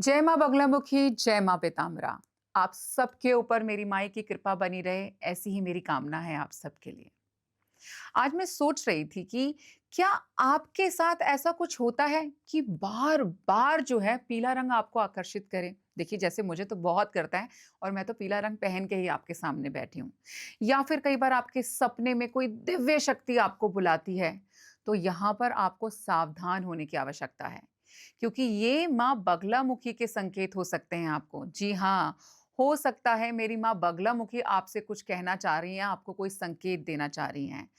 जय माँ बगलामुखी, जय माँ पीताम्बरा। आप सबके ऊपर मेरी माई की कृपा बनी रहे, ऐसी ही मेरी कामना है आप सबके लिए। आज मैं सोच रही थी कि क्या आपके साथ ऐसा कुछ होता है कि बार-बार जो है पीला रंग आपको आकर्षित करे? देखिए जैसे मुझे तो बहुत करता है और मैं तो पीला रंग पहन के ही आपके सामने बैठी हूँ। या फिर कई बार आपके सपने में कोई दिव्य शक्ति आपको बुलाती है, तो यहाँ पर आपको सावधान होने की आवश्यकता है। क्योंकि ये माँ बगलामुखी के संकेत हो सकते हैं आपको। जी हाँ, हो सकता है मेरी माँ बगलामुखी आपसे कुछ कहना चाह रही हैं, आपको कोई संकेत देना चाह रही हैं।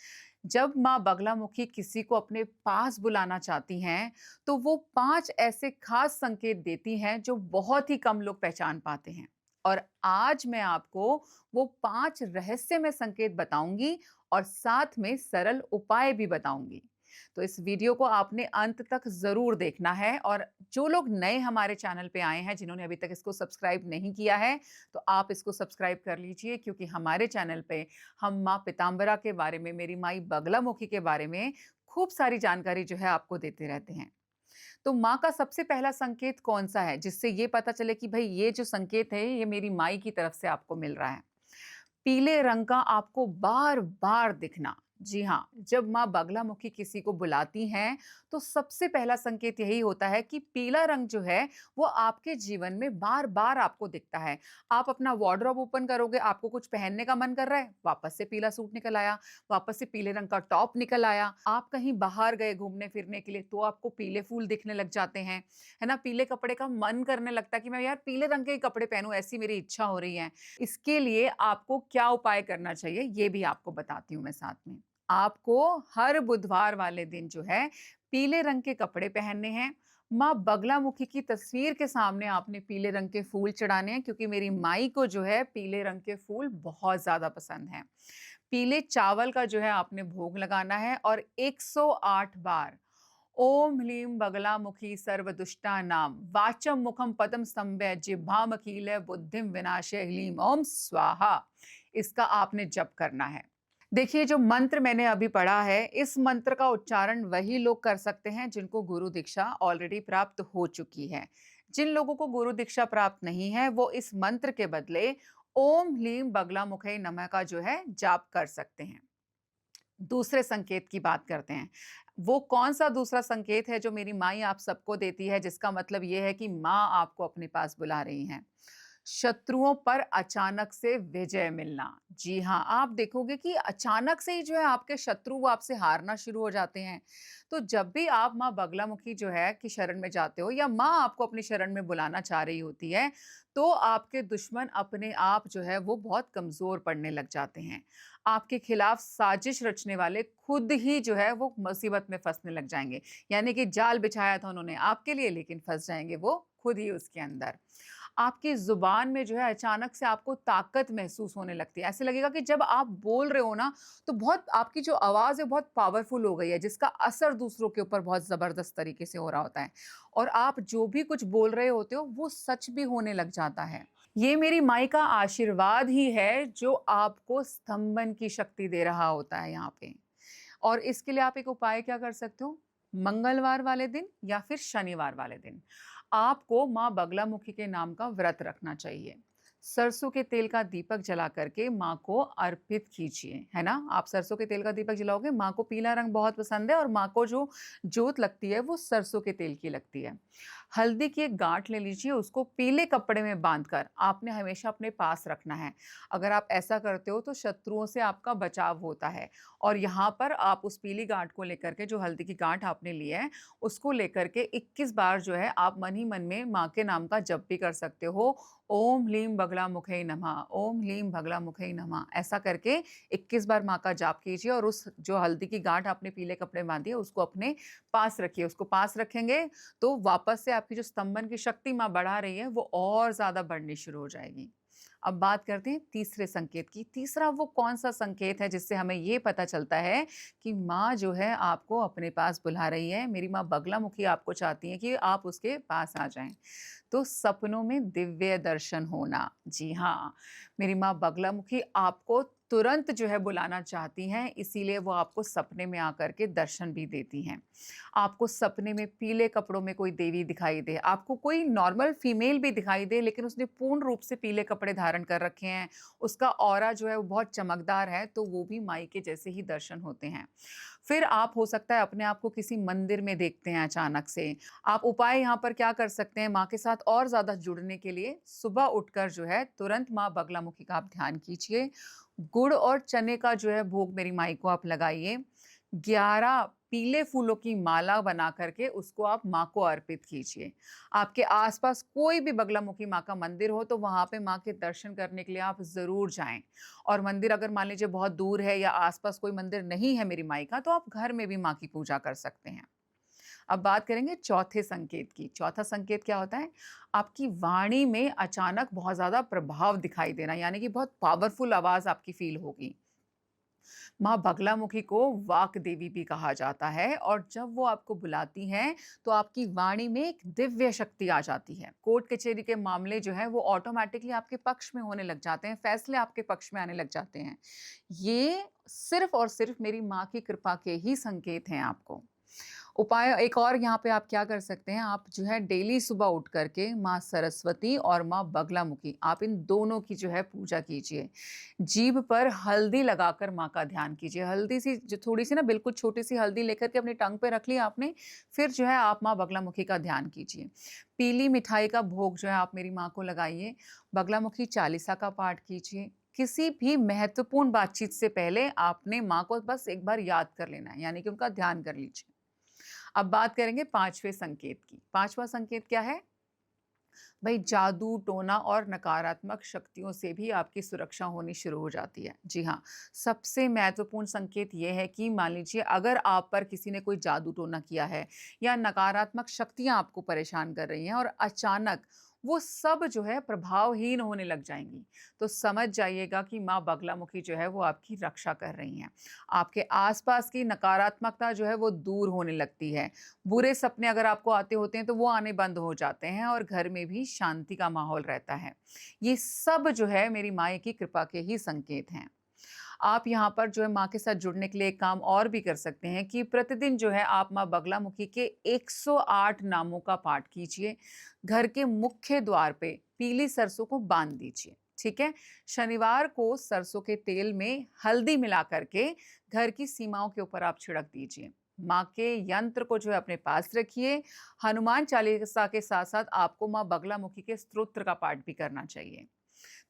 जब माँ बगलामुखी किसी को अपने पास बुलाना चाहती हैं, तो वो 5 ऐसे खास संकेत देती हैं जो बहुत ही कम लोग पहचान पाते हैं। और आज मैं आपको वो 5 रहस्यमय संकेत बताऊंगी और साथ में सरल उपाय भी बताऊंगी। तो इस वीडियो को आपने अंत तक ज़रूर देखना है और जो लोग नए हमारे चैनल पे आए हैं, जिन्होंने अभी तक इसको सब्सक्राइब नहीं किया है, तो आप इसको सब्सक्राइब कर लीजिए क्योंकि हमारे चैनल पे हम माँ पीताम्बरा के बारे में, मेरी माई बगलामुखी के बारे में खूब सारी जानकारी जो है आपको देते रहते हैं। तो माँ का सबसे पहला संकेत कौन-सा है, जिससे ये पता चले कि भई ये जो संकेत है, ये मेरी माई की तरफ से आपको मिल रहा है? पीले रंग का आपको बार-बार दिखना। जी हाँ, जब माँ बगलामुखी किसी को बुलाती हैं, तो सबसे पहला संकेत यही होता है कि पीला रंग जो है, वो आपके जीवन में बार-बार आपको दिखता है। आप अपना वार्डरोब ओपन करोगे, आपको कुछ पहनने का मन कर रहा है, वापस से पीला सूट निकल आया, वापस से पीले रंग का टॉप निकल आया। आप कहीं बाहर गए घूमने-फिरने के लिए, तो आपको पीले फूल दिखने लग जाते हैं, है ना? पीले कपड़े का मन करने लगता है कि मैं यार पीले रंग के ही कपड़े पहनूँ, ऐसी मेरी इच्छा हो रही है। इसके लिए आपको क्या उपाय करना चाहिए, ये भी आपको बताती हूँ मैं साथ में। आपको हर बुधवार वाले दिन जो है, पीले रंग के कपड़े पहनने हैं। माँ बगलामुखी की तस्वीर के सामने आपने पीले रंग के फूल चढ़ाने हैं क्योंकि मेरी माई को जो है पीले रंग के फूल बहुत ज़्यादा पसंद हैं। पीले चावल का जो है आपने भोग लगाना है और 108 बार ओम ह्लीं बगलामुखी सर्वदुष्टानां वाचं मुखं पदं स्तंभय जिह्वामखिल बुद्धिं विनाशय ह्लीं ओम स्वाहा। इसका आपने जप करना है। देखिए जो मंत्र मैंने अभी पढ़ा है, इस मंत्र का उच्चारण वही लोग कर सकते हैं जिनको गुरु दीक्षा ऑलरेडी प्राप्त हो चुकी है। जिन लोगों को गुरु दीक्षा प्राप्त नहीं है, वो इस मंत्र के बदले ओम ह्लीं बगलामुखै नमः का जो है जाप कर सकते हैं। दूसरे संकेत की बात करते हैं। वो कौन-सा दूसरा संकेत है जो मेरी माई आप सबको देती है, जिसका मतलब ये है कि माँ आपको अपने पास बुला रही हैं? शत्रुओं पर अचानक से विजय मिलना। जी हाँ, आप देखोगे कि अचानक से ही जो है आपके शत्रु वो आपसे हारना शुरू हो जाते हैं। तो जब भी आप माँ बगलामुखी जो है की शरण में जाते हो या माँ आपको अपनी शरण में बुलाना चाह रही होती है, तो आपके दुश्मन अपने आप जो है वो बहुत कमज़ोर पड़ने लग जाते हैं। आपके खिलाफ साजिश रचने वाले खुद ही जो है वो मुसीबत में फँसने लग जाएँगे। यानी कि जाल बिछाया था उन्होंने आपके लिए लेकिन फँस जाएँगे वो खुद ही उसके अंदर। आपकी ज़ुबान में जो है अचानक से आपको ताकत महसूस होने लगती है। ऐसे लगेगा कि जब आप बोल रहे हो ना, तो बहुत आपकी जो आवाज़ है बहुत पावरफुल हो गई है, जिसका असर दूसरों के ऊपर बहुत ज़बरदस्त तरीके से हो रहा होता है। और आप जो भी कुछ बोल रहे होते हो, वो सच भी होने लग जाता है। ये मेरी माई का आशीर्वाद ही है, जो आपको स्तंभन की शक्ति दे रहा होता है यहाँ पे। और इसके लिए आप एक उपाय क्या कर सकते हो? मंगलवार वाले दिन या फिर शनिवार वाले दिन आपको माँ बगलामुखी के नाम का व्रत रखना चाहिए। सरसों के तेल का दीपक जला करके माँ को अर्पित कीजिए, है ना? आप सरसों के तेल का दीपक जलाओगे, माँ को पीला रंग बहुत पसंद है और माँ को जो जोत लगती है, वो सरसों के तेल की लगती है। हल्दी की एक गाँठ ले लीजिए, उसको पीले कपड़े में बाँधकर आपने हमेशा अपने पास रखना है। अगर आप ऐसा करते हो, तो शत्रुओं से आपका बचाव होता है। और यहाँ पर आप उस पीली गाँठ को लेकर के जो हल्दी की गाँठ आपने ली है, उसको लेकर के 21 बार जो है आप मन ही मन में माँ के नाम का जप भी कर सकते हो। ओम ह्लीं बगलामुखै नमः, ओम ह्लीं बगलामुखै नमः ऐसा करके 21 बार माँ का जाप कीजिए और उस जो हल्दी की गाँठ आपने पीले कपड़े में बाँधी है, उसको अपने पास रखिए। उसको पास रखेंगे, तो वापस से आपकी जो स्तंभन की शक्ति माँ बढ़ा रही है, वो और ज़्यादा बढ़नी शुरू हो जाएगी। अब बात करते हैं तीसरे संकेत की। तीसरा वो कौन-सा संकेत है जिससे हमें ये पता चलता है कि माँ जो है आपको अपने पास बुला रही है, मेरी माँ बगलामुखी आपको चाहती हैं कि आप उसके पास आ जाएँ। तो सपनों में दिव्य दर्शन होना। जी हाँ, मेरी माँ बगलामुखी आपको तुरंत जो है बुलाना चाहती हैं, इसीलिए वो आपको सपने में आकर के दर्शन भी देती हैं। आपको सपने में पीले कपड़ों में कोई देवी दिखाई दे, आपको कोई नॉर्मल फीमेल भी दिखाई दे लेकिन उसने पूर्ण रूप से पीले कपड़े धारण कर रखे हैं, उसका ऑरा जो है वो बहुत चमकदार है, तो वो भी माई के जैसे ही दर्शन होते हैं। फिर आप हो सकता है अपने आप को किसी मंदिर में देखते हैं अचानक से। आप उपाय यहाँ पर क्या कर सकते हैं माँ के साथ और ज़्यादा जुड़ने के लिए, सुबह उठकर जो है तुरंत माँ बगलामुखी का आप ध्यान कीजिए। गुड़ और चने का जो है भोग मेरी माई को आप लगाइए। 11 पीले फूलों की माला बना करके उसको आप माँ को अर्पित कीजिए। आपके आस-पास कोई भी बगलामुखी माँ का मंदिर हो तो वहाँ पे माँ के दर्शन करने के लिए आप ज़रूर जाएँ। और मंदिर अगर मान लीजिए बहुत दूर है या आस-पास कोई मंदिर नहीं है मेरी माई का, तो आप घर में भी माँ की पूजा कर सकते हैं। अब बात करेंगे चौथे संकेत की। चौथा संकेत क्या होता है? आपकी वाणी में अचानक बहुत ज़्यादा प्रभाव दिखाई देना, यानी कि बहुत पावरफुल आवाज़ आपकी फ़ील होगी। माँ बगलामुखी को वाक देवी भी कहा जाता है और जब वो आपको बुलाती हैं, तो आपकी वाणी में एक दिव्य शक्ति आ जाती है। कोर्ट कचहरी के मामले जो हैं, वो ऑटोमैटिकली आपके पक्ष में होने लग जाते हैं, फैसले आपके पक्ष में आने लग जाते हैं। ये सिर्फ़ और सिर्फ़ मेरी माँ की कृपा के ही संकेत हैं आपको। उपाय एक और यहाँ पे आप क्या कर सकते हैं, आप जो है डेली सुबह उठ करके माँ सरस्वती और माँ बगलामुखी, आप इन दोनों की जो है पूजा कीजिए। जीभ पर हल्दी लगाकर माँ का ध्यान कीजिए। हल्दी सी जो थोड़ी-सी ना बिल्कुल छोटी-सी हल्दी लेकर के अपनी टंग पे रख ली आपने, फिर जो है आप माँ बगलामुखी का ध्यान कीजिए। पीली मिठाई का भोग जो है आप मेरी माँ को लगाइए। बगलामुखी चालीसा का पाठ कीजिए। किसी भी महत्वपूर्ण बातचीत से पहले आपने माँ को बस एक बार याद कर लेना है, यानी कि उनका ध्यान कर लीजिए। अब बात करेंगे 5वें संकेत की। 5वां संकेत क्या है? भई जादू, टोना और नकारात्मक शक्तियों से भी आपकी सुरक्षा होनी शुरू हो जाती है। जी हाँ, सबसे महत्वपूर्ण संकेत ये है कि मान लीजिए अगर आप पर किसी ने कोई जादू टोना किया है या नकारात्मक शक्तियाँ आपको परेशान कर रही हैं और अचानक वो सब जो है प्रभावहीन होने लग जाएँगी, तो समझ जाइएगा कि माँ बगलामुखी जो है वो आपकी रक्षा कर रही हैं। आपके आस-पास की नकारात्मकता जो है वो दूर होने लगती है। बुरे सपने अगर आपको आते होते हैं तो वो आने बंद हो जाते हैं और घर में भी शांति का माहौल रहता है। ये सब जो है मेरी माँ की कृपा के ही संकेत हैं। आप यहाँ पर जो है माँ के साथ जुड़ने के लिए एक काम और भी कर सकते हैं कि प्रतिदिन जो है आप माँ बगलामुखी के 108 नामों का पाठ कीजिए। घर के मुख्य द्वार पे पीली सरसों को बांध दीजिए। ठीक है? शनिवार को सरसों के तेल में हल्दी मिला करके घर की सीमाओं के ऊपर आप छिड़क दीजिए। माँ के यंत्र को जो है अपने पास रखिए। हनुमान चालीसा के साथ-साथ आपको माँ बगलामुखी के स्तोत्र का पाठ भी करना चाहिए।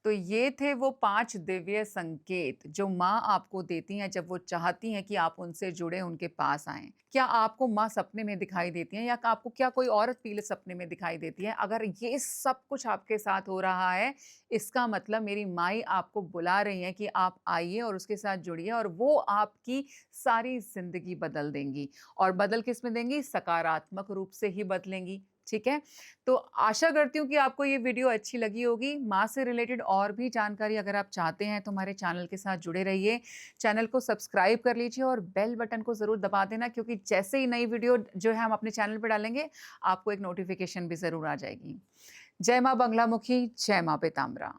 तो ये थे वो 5 दिव्य संकेत जो माँ आपको देती हैं जब वो चाहती हैं कि आप उनसे जुड़े, उनके पास आएँ। क्या आपको माँ सपने में दिखाई देती हैं या आपको क्या कोई औरत पीले सपने में दिखाई देती है? अगर ये सब कुछ आपके साथ हो रहा है, इसका मतलब मेरी माई आपको बुला रही हैं कि आप आइए और उसके साथ जुड़िए और वो आपकी सारी ज़िंदगी बदल देंगी। और बदल किस में देंगी? सकारात्मक रूप से ही बदलेंगी। ठीक है? तो आशा करती हूँ कि आपको ये वीडियो अच्छी लगी होगी। माँ से रिलेटेड और भी जानकारी अगर आप चाहते हैं तो हमारे चैनल के साथ जुड़े रहिए। चैनल को सब्सक्राइब कर लीजिए और बेल बटन को ज़रूर दबा देना क्योंकि जैसे ही नई वीडियो जो है हम अपने चैनल पे डालेंगे, आपको एक नोटिफ़िकेशन भी ज़रूर आ जाएगी। जय माँ बगलामुखी, जय माँ पीताम्बरा।